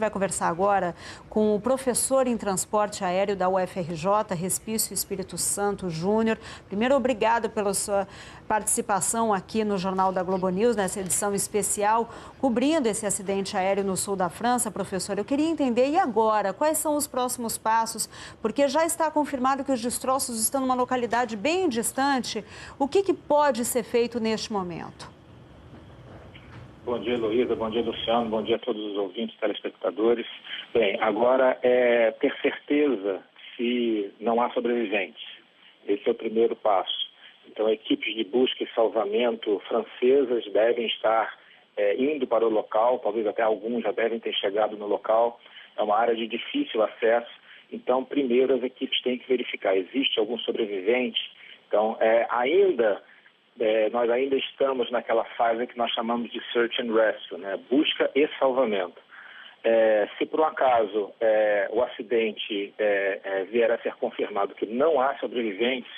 vai conversar agora com o professor em transporte aéreo da UFRJ, Respício Espírito Santo Júnior. Primeiro, obrigado pela sua participação aqui no Jornal da Globo News, nessa edição especial, cobrindo esse acidente aéreo no sul da França. Professor, eu queria entender, e agora, quais são os próximos passos? Porque já está confirmado que os destroços estão numa localidade bem distante. O que pode ser feito neste momento? Bom dia, Heloísa. Bom dia, Luciano. Bom dia a todos os ouvintes, telespectadores. Bem, agora é ter certeza se não há sobreviventes. Esse é o primeiro passo. Então, equipes de busca e salvamento francesas devem estar indo para o local, talvez até alguns já devem ter chegado no local. É uma área de difícil acesso. Então, primeiro as equipes têm que verificar, existe algum sobrevivente? Então, nós ainda estamos naquela fase que nós chamamos de search and rescue, né? Busca e salvamento. Se por um acaso o acidente vier a ser confirmado que não há sobreviventes,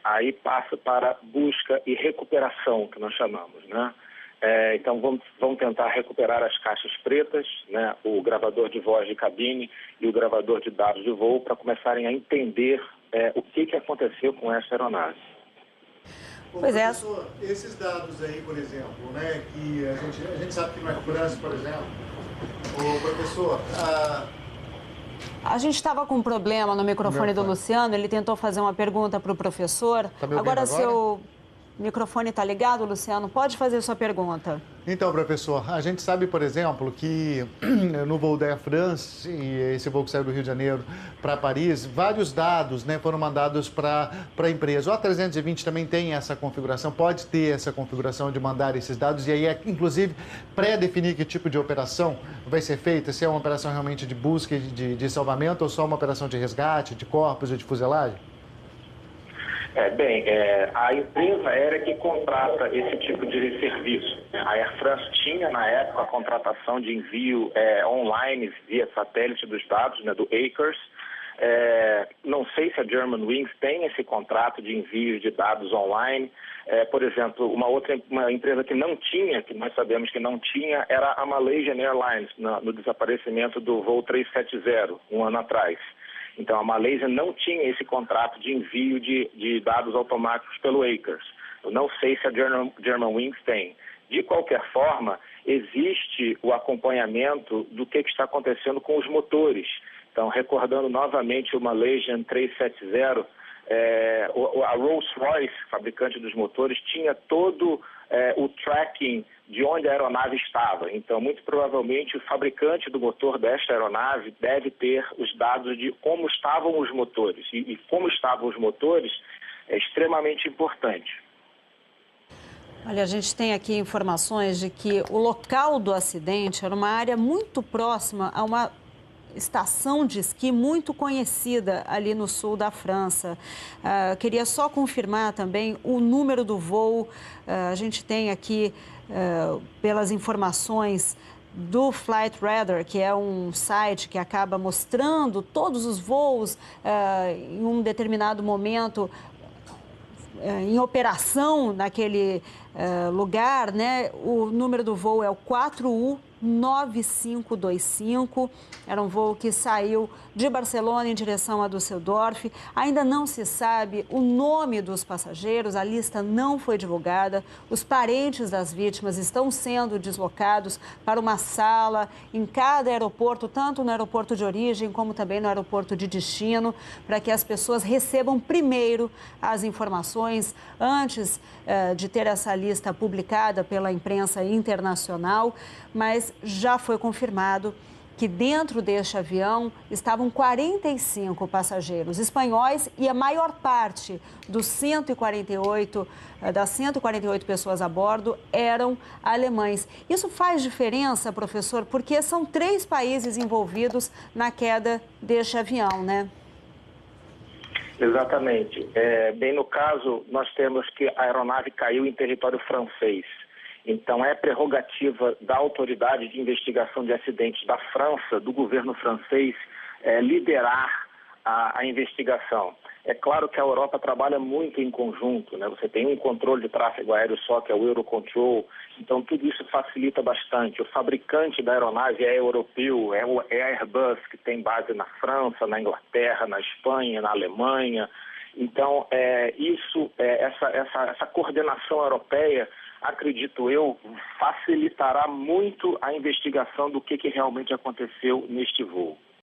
aí passa para busca e recuperação, que nós chamamos, né? Então vamos tentar recuperar as caixas pretas, né? O gravador de voz de cabine e o gravador de dados de voo para começarem a entender o que aconteceu com essa aeronave. Pois é. Professor, esses dados aí, por exemplo, né, que a gente sabe que no Air France, por exemplo, o professor... A gente estava com um problema no microfone do Luciano, ele tentou fazer uma pergunta para o professor. Tá me ouvindo agora? Seu microfone está ligado, Luciano? Pode fazer sua pergunta. Então, professor, a gente sabe, por exemplo, que no voo da Air France, e esse voo que saiu do Rio de Janeiro para Paris, vários dados, né, foram mandados para a empresa. O A320 também tem essa configuração, pode ter essa configuração de mandar esses dados, e aí inclusive, pré-definir que tipo de operação vai ser feita, se é uma operação realmente de busca e de salvamento ou só uma operação de resgate, de corpos e de fuselagem? A empresa aérea que contrata esse tipo de serviço. A Air France tinha, na época, a contratação de envio online via satélite dos dados, né, do ACRS. Não sei se a Germanwings tem esse contrato de envio de dados online. Por exemplo, uma empresa que não tinha, que nós sabemos que não tinha, era a Malaysian Airlines, no desaparecimento do voo 370, um ano atrás. Então, a Malásia não tinha esse contrato de envio de dados automáticos pelo ACRS. Eu não sei se a Germanwings tem. De qualquer forma, existe o acompanhamento do que está acontecendo com os motores. Então, recordando novamente o Malaysian 370, a Rolls-Royce, fabricante dos motores, tinha todo o tracking de onde a aeronave estava. Então, muito provavelmente, o fabricante do motor desta aeronave deve ter os dados de como estavam os motores. E como estavam os motores é extremamente importante. Olha, a gente tem aqui informações de que o local do acidente era uma área muito próxima a uma estação de esqui muito conhecida ali no sul da França. Queria só confirmar também o número do voo. A gente tem aqui, pelas informações do Flight Radar, que é um site que acaba mostrando todos os voos em um determinado momento em operação naquele lugar, né? O número do voo é o 4U9525, era um voo que saiu de Barcelona em direção a Düsseldorf. Ainda não se sabe o nome dos passageiros, a lista não foi divulgada. Os parentes das vítimas estão sendo deslocados para uma sala em cada aeroporto, tanto no aeroporto de origem como também no aeroporto de destino, para que as pessoas recebam primeiro as informações antes de ter essa lista publicada pela imprensa internacional, mas já foi confirmado que dentro deste avião estavam 45 passageiros espanhóis e a maior parte das 148 pessoas a bordo eram alemães. Isso faz diferença, professor, porque são 3 países envolvidos na queda deste avião, né? Exatamente. Bem, no caso, nós temos que a aeronave caiu em território francês. Então, é prerrogativa da autoridade de investigação de acidentes da França, do governo francês, liderar a investigação. É claro que a Europa trabalha muito em conjunto, né? Você tem um controle de tráfego aéreo só, que é o Eurocontrol, então tudo isso facilita bastante. O fabricante da aeronave é europeu, é a Airbus, que tem base na França, na Inglaterra, na Espanha, na Alemanha. Então, essa coordenação europeia, acredito eu, facilitará muito a investigação do que realmente aconteceu neste voo.